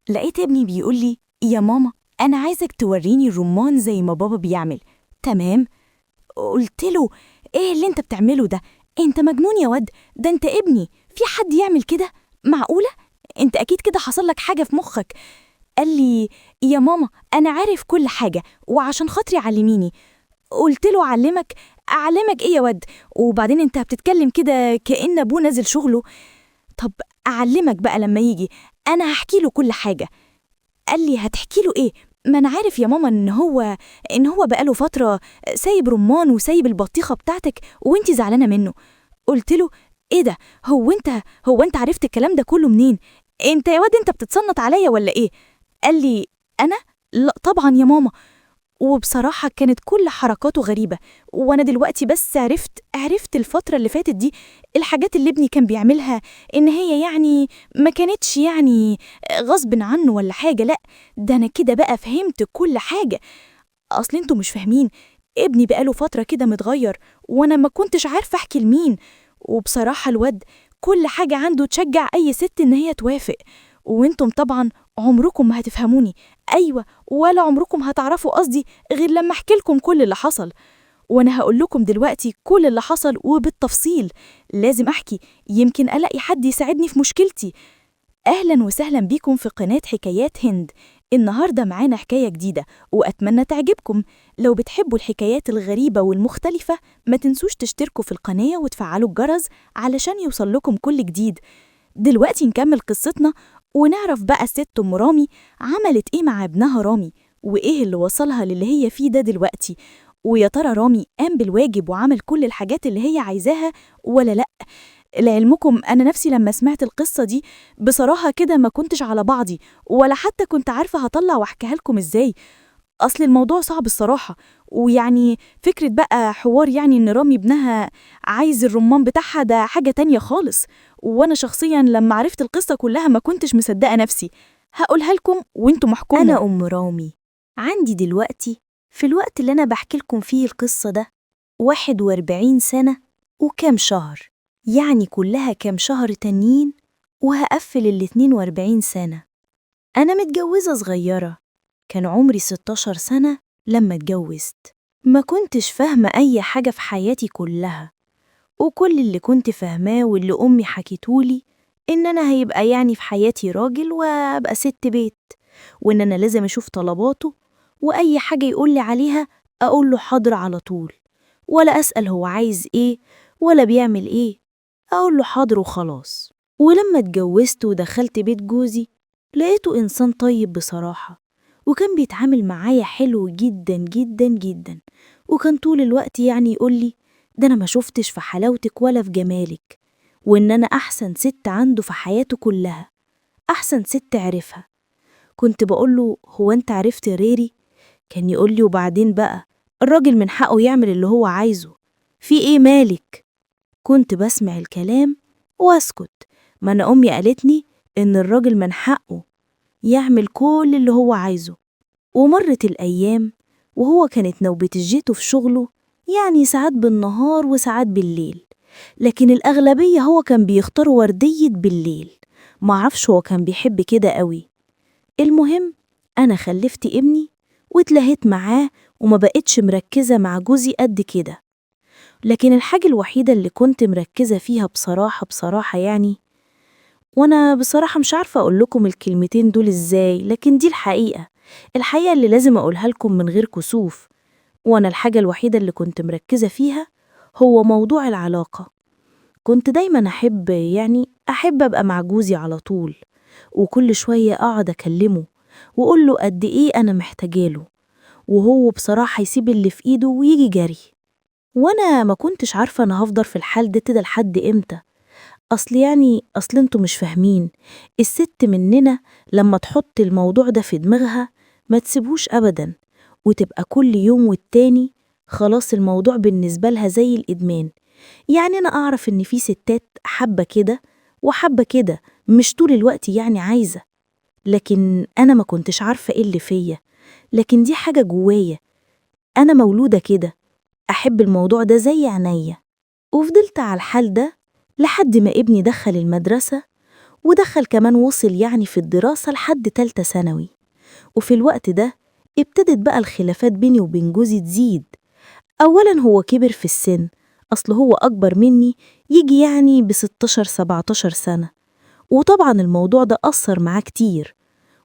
لقيت ابني بيقول لي يا ماما أنا عايزك توريني الرمان زي ما بابا بيعمل. تمام. قلت له إيه اللي أنت بتعمله ده؟ أنت مجنون يا واد، ده أنت ابني، في حد يعمل كده؟ معقولة؟ أنت أكيد كده حصل لك حاجة في مخك. قال لي يا ماما أنا عارف كل حاجة وعشان خاطري علميني. قلت له أعلمك إيه يا واد؟ وبعدين أنت بتتكلم كده كأن أبوه نازل شغله. طب أعلمك بقى لما يجي، أنا هحكي له كل حاجة. قال لي هتحكي له إيه؟ ما أنا عارف يا ماما إن هو بقاله فترة سايب رمان وسايب البطيخة بتاعتك وإنتي زعلانة منه. قلت له إيه ده؟ هو أنت عرفت الكلام ده كله منين؟ أنت يا واد أنت بتتصنت عليا ولا إيه؟ قال لي أنا؟ لا طبعا يا ماما. وبصراحة كانت كل حركاته غريبة، وأنا دلوقتي بس عرفت الفترة اللي فاتت دي الحاجات اللي ابني كان بيعملها إن هي يعني ما كانتش يعني غصب عنه ولا حاجة، لأ، ده أنا كده بقى فهمت كل حاجة. أصل انتوا مش فاهمين، ابني بقاله فترة كده متغير وأنا ما كنتش عارفة أحكي لمين. وبصراحة الواد كل حاجة عنده تشجع أي ست إن هي توافق، وانتم طبعا عمركم ما هتفهموني، أيوة، ولا عمركم هتعرفوا قصدي غير لما أحكي لكم كل اللي حصل. وأنا هقول لكم دلوقتي كل اللي حصل وبالتفصيل، لازم أحكي يمكن ألاقي حد يساعدني في مشكلتي. أهلاً وسهلاً بيكم في قناة حكايات هند. النهاردة معانا حكاية جديدة وأتمنى تعجبكم. لو بتحبوا الحكايات الغريبة والمختلفة ما تنسوش تشتركوا في القناة وتفعلوا الجرس علشان يوصل لكم كل جديد. دلوقتي نكمل قصتنا ونعرف بقى الست أم رامي عملت إيه مع ابنها رامي، وإيه اللي وصلها للي هي فيه ده دلوقتي. ويا ترى رامي قام بالواجب وعمل كل الحاجات اللي هي عايزاها ولا لأ؟ لعلمكم أنا نفسي لما سمعت القصة دي بصراحة كده ما كنتش على بعضي، ولا حتى كنت عارفة هطلع واحكيها لكم إزاي. أصل الموضوع صعب الصراحة، ويعني فكرة بقى حوار يعني إن رامي ابنها عايز الرمان بتاعها ده حاجة تانية خالص. وأنا شخصيا لما عرفت القصة كلها ما كنتش مصدقة نفسي. هقولها لكم وانتم محكومة. أنا أم رامي، عندي دلوقتي في الوقت اللي أنا بحكي لكم فيه القصة ده 41 سنة وكام شهر، يعني كلها كام شهر تانيين وهقفل 42 سنة. أنا متجوزة صغيرة، كان عمري 16 سنة لما اتجوزت. ما كنتش فاهمة أي حاجة في حياتي كلها، وكل اللي كنت فاهماه واللي أمي حكيتولي إن أنا هيبقى يعني في حياتي راجل وأبقى ست بيت، وإن أنا لازم أشوف طلباته وأي حاجة يقولي عليها أقوله حاضر على طول، ولا أسأل هو عايز إيه ولا بيعمل إيه، أقوله حاضر وخلاص. ولما اتجوزت ودخلت بيت جوزي لقيته إنسان طيب بصراحة، وكان بيتعامل معايا حلو جدا جدا جدا، وكان طول الوقت يعني يقولي ده أنا ما شفتش في حلاوتك ولا في جمالك، وإن أنا أحسن ست عنده في حياته كلها، أحسن ست عرفها. كنت بقوله هو أنت عرفت غيري؟ كان يقولي وبعدين بقى الراجل من حقه يعمل اللي هو عايزه، في إيه مالك؟ كنت بسمع الكلام واسكت، ما أنا أمي قالتني إن الراجل من حقه يعمل كل اللي هو عايزه. ومرت الأيام وهو كانت نوبة جيته في شغله، يعني ساعات بالنهار وساعات بالليل، لكن الأغلبية هو كان بيختار وردية بالليل، معرفش هو كان بيحب كده قوي. المهم أنا خلفت ابني واتلهيت معاه وما بقتش مركزة مع جوزي قد كده. لكن الحاجة الوحيدة اللي كنت مركزة فيها بصراحة يعني، وأنا بصراحة مش عارفة أقول لكم الكلمتين دول إزاي، لكن دي الحقيقة اللي لازم أقولها لكم من غير كسوف. وأنا الحاجة الوحيدة اللي كنت مركزة فيها هو موضوع العلاقة. كنت دايما أحب أبقى مع جوزي على طول، وكل شوية أقعد أكلمه وأقول له قد إيه أنا محتاجاله، وهو بصراحة يسيب اللي في إيده ويجي جري. وأنا ما كنتش عارفة أنا هفضل في الحال ده كده لحد إمتى. أصل انتوا مش فاهمين، الست مننا لما تحط الموضوع ده في دماغها ما تسيبوش أبدا، وتبقى كل يوم والتاني خلاص الموضوع بالنسبة لها زي الإدمان. يعني أنا أعرف إن في ستات حابة كده وحابة كده، مش طول الوقت يعني عايزة، لكن أنا ما كنتش عارفة إيه اللي فيا، لكن دي حاجة جوايا، أنا مولودة كده، أحب الموضوع ده زي عينيا. وفضلت على الحال ده لحد ما ابني دخل المدرسة، ودخل كمان وصل يعني في الدراسة لحد تالتة ثانوي. وفي الوقت ده ابتدت بقى الخلافات بيني وبين جوزي تزيد. أولاً هو كبر في السن، أصل هو أكبر مني يجي يعني ب16 17 سنة، وطبعاً الموضوع ده أثر معاه كتير.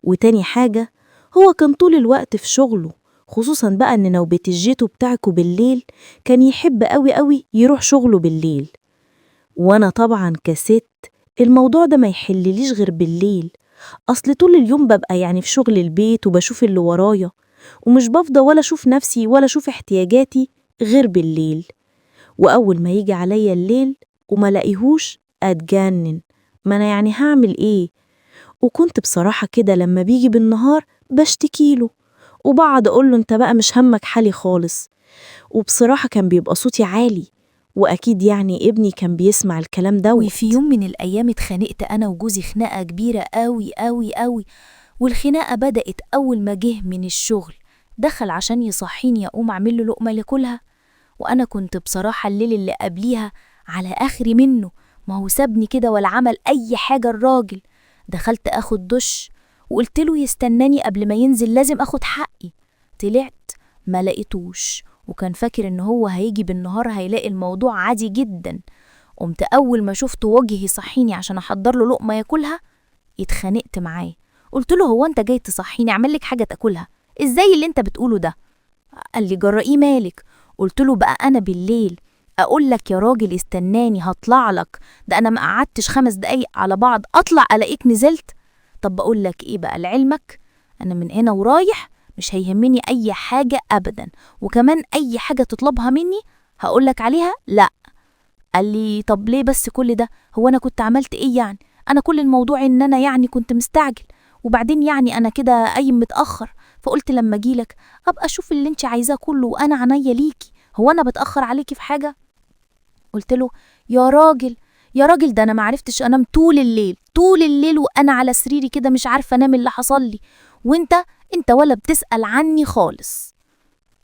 وتاني حاجة، هو كان طول الوقت في شغله، خصوصاً بقى إن نوبة الجيتو بتاعكوا بالليل، كان يحب قوي يروح شغله بالليل. وأنا طبعاً كست الموضوع ده ما يحلليش غير بالليل، أصل طول اليوم ببقى يعني في شغل البيت وبشوف اللي ورايا، ومش بفضى ولا أشوف نفسي ولا أشوف احتياجاتي غير بالليل. وأول ما يجي عليا الليل وما لاقيهوش أتجنن، ما أنا يعني هعمل إيه؟ وكنت بصراحة كده لما بيجي بالنهار بشتكيله وبقعد أقوله أنت بقى مش همك حالي خالص. وبصراحة كان بيبقى صوتي عالي، وأكيد يعني ابني كان بيسمع الكلام دوت. وفي يوم من الأيام اتخانقت أنا وجوزي خناقة كبيرة قوي قوي قوي. والخناقة بدأت أول ما جه من الشغل، دخل عشان يصحيني أقوم أعمل له لقمة لكلها. وأنا كنت بصراحة الليل اللي قبليها على آخري منه، ما هو سابني كده ولا عمل أي حاجة الراجل. دخلت أخد دش وقلت له يستناني قبل ما ينزل، لازم أخد حقي. طلعت ما لقيتوش، وكان فاكر إن هو هيجي بالنهار هيلاقي الموضوع عادي جدا. قمت أول ما شفته وجهي يصحيني عشان أحضر له لقمة ياكلها، اتخانقت معاه. قلت له هو أنت جاي تصحيني أعمل لك حاجة تاكلها؟ إزاي اللي أنت بتقوله ده؟ قال لي جرأيه مالك؟ قلت له بقى أنا بالليل أقول لك يا راجل استناني هطلع لك، ده أنا ما قعدتش 5 دقايق على بعض أطلع ألاقيك نزلت. طب بقول لك إيه بقى لعلمك، أنا من هنا ورايح مش هيهمني أي حاجة أبدا، وكمان أي حاجة تطلبها مني هقول لك عليها لا. قال لي طب ليه بس كل ده؟ هو أنا كنت عملت إيه يعني؟ أنا كل الموضوع إن أنا يعني كنت مستعجل، وبعدين يعني أنا كده قايم متأخر، فقلت لما أجيلك أبقى أشوف اللي أنت عايزاه كله وأنا عنيا ليكي. هو أنا بتأخر عليكي في حاجة؟ قلت له يا راجل يا راجل، ده أنا معرفتش أنام طول الليل طول الليل وأنا على سريري كده مش عارفة أنام اللي حصل لي، وأنت ولا بتسأل عني خالص.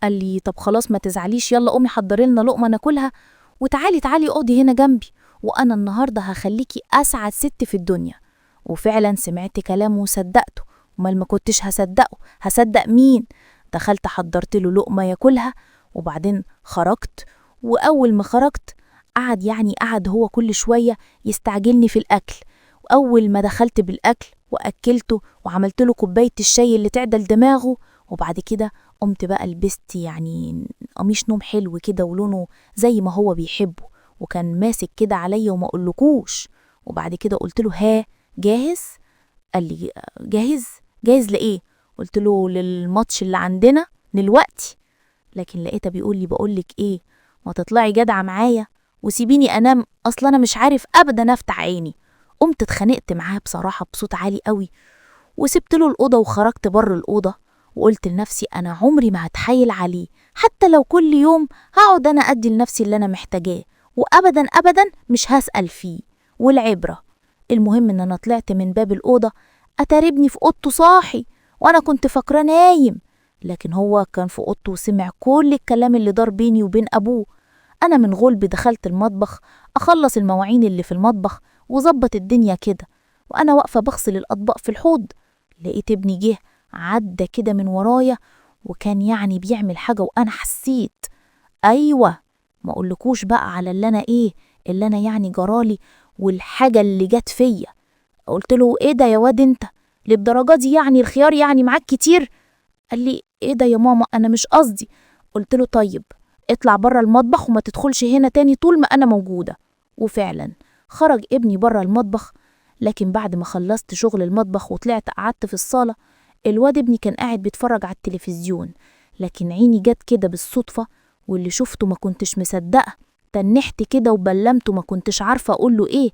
قال لي طب خلاص ما تزعليش، يلا قومي حضري لنا لقمة ناكلها، وتعالي اقعدي هنا جنبي، وأنا النهاردة هخليكي أسعد ست في الدنيا. وفعلا سمعت كلامه وصدقته، امال ما كنتش هصدق مين؟ دخلت حضرت له لقمة ياكلها، وبعدين خرجت. وأول ما خرجت قعد هو كل شوية يستعجلني في الأكل. وأول ما دخلت بالأكل وأكلته وعملت له كوباية الشاي اللي تعدل دماغه، وبعد كده قمت بقى لبست يعني قميص نوم حلو كده ولونه زي ما هو بيحبه، وكان ماسك كده عليا وما اقولكوش. وبعد كده قلت له ها جاهز؟ قال لي جاهز لإيه؟ قلت له للماتش اللي عندنا دلوقتي. لكن لقيته بيقول لي بقولك ايه، ما تطلعي جدعة معايا وسيبيني انام، اصلا انا مش عارف ابدا افتح عيني. قمت اتخانقت معاه بصراحة بصوت عالي قوي، وسبت له الأوضة وخرجت بره الأوضة، وقلت لنفسي أنا عمري ما هتحايل عليه، حتى لو كل يوم هقعد أنا أدي لنفسي اللي أنا محتاجاه، وأبدا أبدا مش هسأل فيه. والعبرة المهم إن أنا طلعت من باب الأوضة أتاربني في أوضته صاحي، وأنا كنت فاكراه نايم، لكن هو كان في أوضته وسمع كل الكلام اللي دار بيني وبين أبوه. أنا من غلب دخلت المطبخ أخلص المواعين اللي في المطبخ وظبط الدنيا كده، وأنا واقفة بغسل الأطباق في الحوض، لقيت ابني جه عدى كده من ورايا، وكان يعني بيعمل حاجة وأنا حسيت. أيوة، ما أقولكوش بقى على اللي أنا يعني جرالي والحاجة اللي جت فيا. قلت له إيه ده يا واد أنت، للدرجة دي يعني الخيار يعني معاك كتير؟ قال لي إيه ده يا ماما أنا مش قصدي. قلت له طيب اطلع بره المطبخ وما تدخلش هنا تاني طول ما أنا موجودة. وفعلا خرج ابني بره المطبخ، لكن بعد ما خلصت شغل المطبخ وطلعت قعدت في الصالة، الواد ابني كان قاعد بيتفرج على التلفزيون، لكن عيني جت كده بالصدفة، واللي شفته ما كنتش مصدقة، تنحت كده وبلمته ما كنتش عارفة أقوله إيه.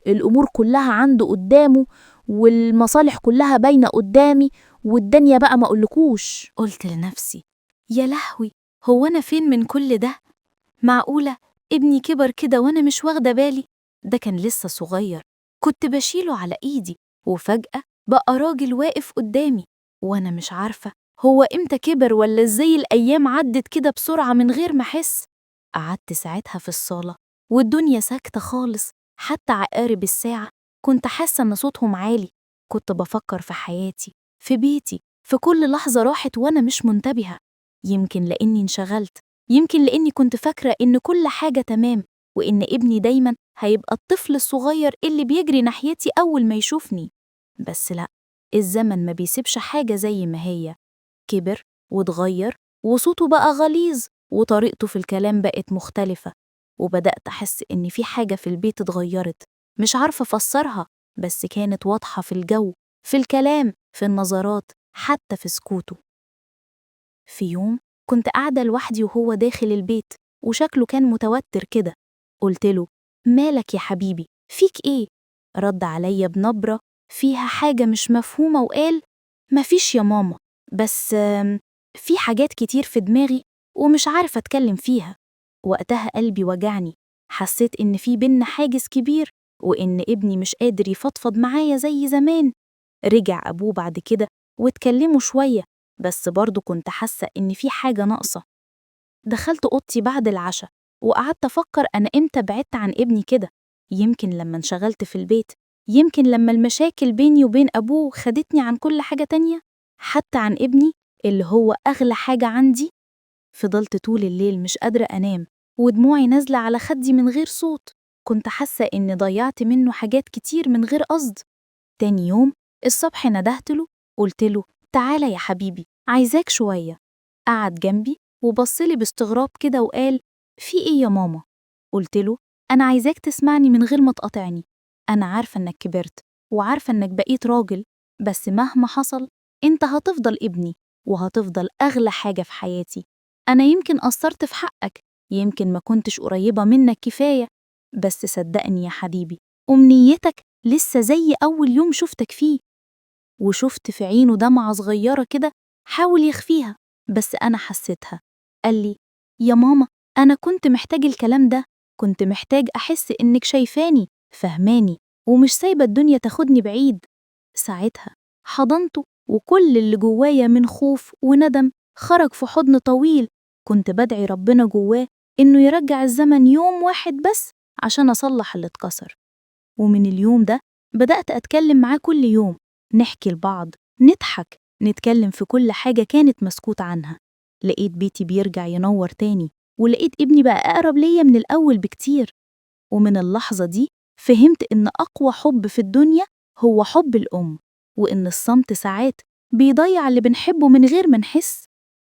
الأمور كلها عنده قدامه، والمصالح كلها باينة قدامي، والدنيا بقى ما أقولكوش. قلت لنفسي يا لهوي، هو أنا فين من كل ده؟ معقولة ابني كبر كده وأنا مش واخدة بالي؟ ده كان لسه صغير، كنت بشيله على إيدي، وفجأة بقى راجل واقف قدامي، وأنا مش عارفة هو إمتى كبر ولا إزاي الأيام عدت كده بسرعة من غير ما أحس. قعدت ساعتها في الصالة والدنيا ساكتة خالص، حتى عقارب الساعة كنت حاسة إن صوتهم عالي، كنت بفكر في حياتي، في بيتي، في كل لحظة راحت وأنا مش منتبهة. يمكن لأني انشغلت، يمكن لأني كنت فاكرة إن كل حاجة تمام، وإن ابني دايماً هيبقى الطفل الصغير اللي بيجري ناحيتي أول ما يشوفني. بس لأ، الزمن ما بيسيبش حاجة زي ما هي. كبر واتغير، وصوته بقى غليظ، وطريقته في الكلام بقت مختلفة. وبدأت أحس إن في حاجة في البيت اتغيرت، مش عارفة أفسرها، بس كانت واضحة في الجو، في الكلام، في النظرات، حتى في سكوته. في يوم كنت قاعدة لوحدي وهو داخل البيت، وشكله كان متوتر كده. قلتله: مالك يا حبيبي؟ فيك إيه؟ رد عليا بنبرة فيها حاجة مش مفهومة وقال: مفيش يا ماما، بس في حاجات كتير في دماغي ومش عارفة أتكلم فيها. وقتها قلبي وجعني، حسيت إن في بينا حاجز كبير، وإن ابني مش قادر يفضفض معايا زي زمان. رجع أبوه بعد كده واتكلموا شوية، بس برضه كنت حاسة إن في حاجة ناقصة. دخلت أوضتي بعد العشاء وقعدت أفكر أنا إمتى بعدت عن ابني كده. يمكن لما انشغلت في البيت، يمكن لما المشاكل بيني وبين أبوه خدتني عن كل حاجة تانية، حتى عن ابني اللي هو أغلى حاجة عندي. فضلت طول الليل مش قادرة أنام، ودموعي نازلة على خدي من غير صوت. كنت حاسة إني ضيعت منه حاجات كتير من غير قصد. تاني يوم الصبح ندهتله، قلتله: تعالى يا حبيبي، عايزاك شوية. قعد جنبي وبصلي باستغراب كده وقال: في إيه يا ماما؟ قلتله: أنا عايزاك تسمعني من غير ما تقاطعني. أنا عارفة إنك كبرت، وعارفة إنك بقيت راجل، بس مهما حصل أنت هتفضل ابني، وهتفضل أغلى حاجة في حياتي. أنا يمكن قصرت في حقك، يمكن ما كنتش قريبة منك كفاية، بس صدقني يا حبيبي، أمنيتك لسه زي أول يوم شفتك فيه. وشفت في عينه دمعة صغيرة كده، حاول يخفيها، بس أنا حسيتها. قال لي: يا ماما، أنا كنت محتاج الكلام ده، كنت محتاج أحس إنك شايفاني، فهماني، ومش سايبة الدنيا تاخدني بعيد. ساعتها حضنته، وكل اللي جوايا من خوف وندم خرج في حضن طويل. كنت بدعي ربنا جواه إنه يرجع الزمن يوم واحد بس عشان أصلح اللي اتكسر. ومن اليوم ده بدأت أتكلم معاه كل يوم، نحكي لبعض، نضحك، نتكلم في كل حاجة كانت مسكوت عنها. لقيت بيتي بيرجع ينور تاني، ولقيت ابني بقى أقرب ليا من الأول بكتير. ومن اللحظة دي فهمت إن أقوى حب في الدنيا هو حب الأم، وإن الصمت ساعات بيضيع اللي بنحبه من غير ما نحس.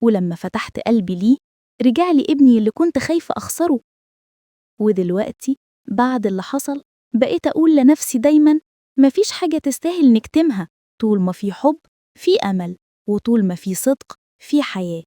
ولما فتحت قلبي ليه، رجع لي ابني اللي كنت خايفة أخسره. ودلوقتي بعد اللي حصل بقيت أقول لنفسي دايماً: مفيش حاجة تستاهل نكتمها، طول ما في حب في أمل، وطول ما في صدق في حياة.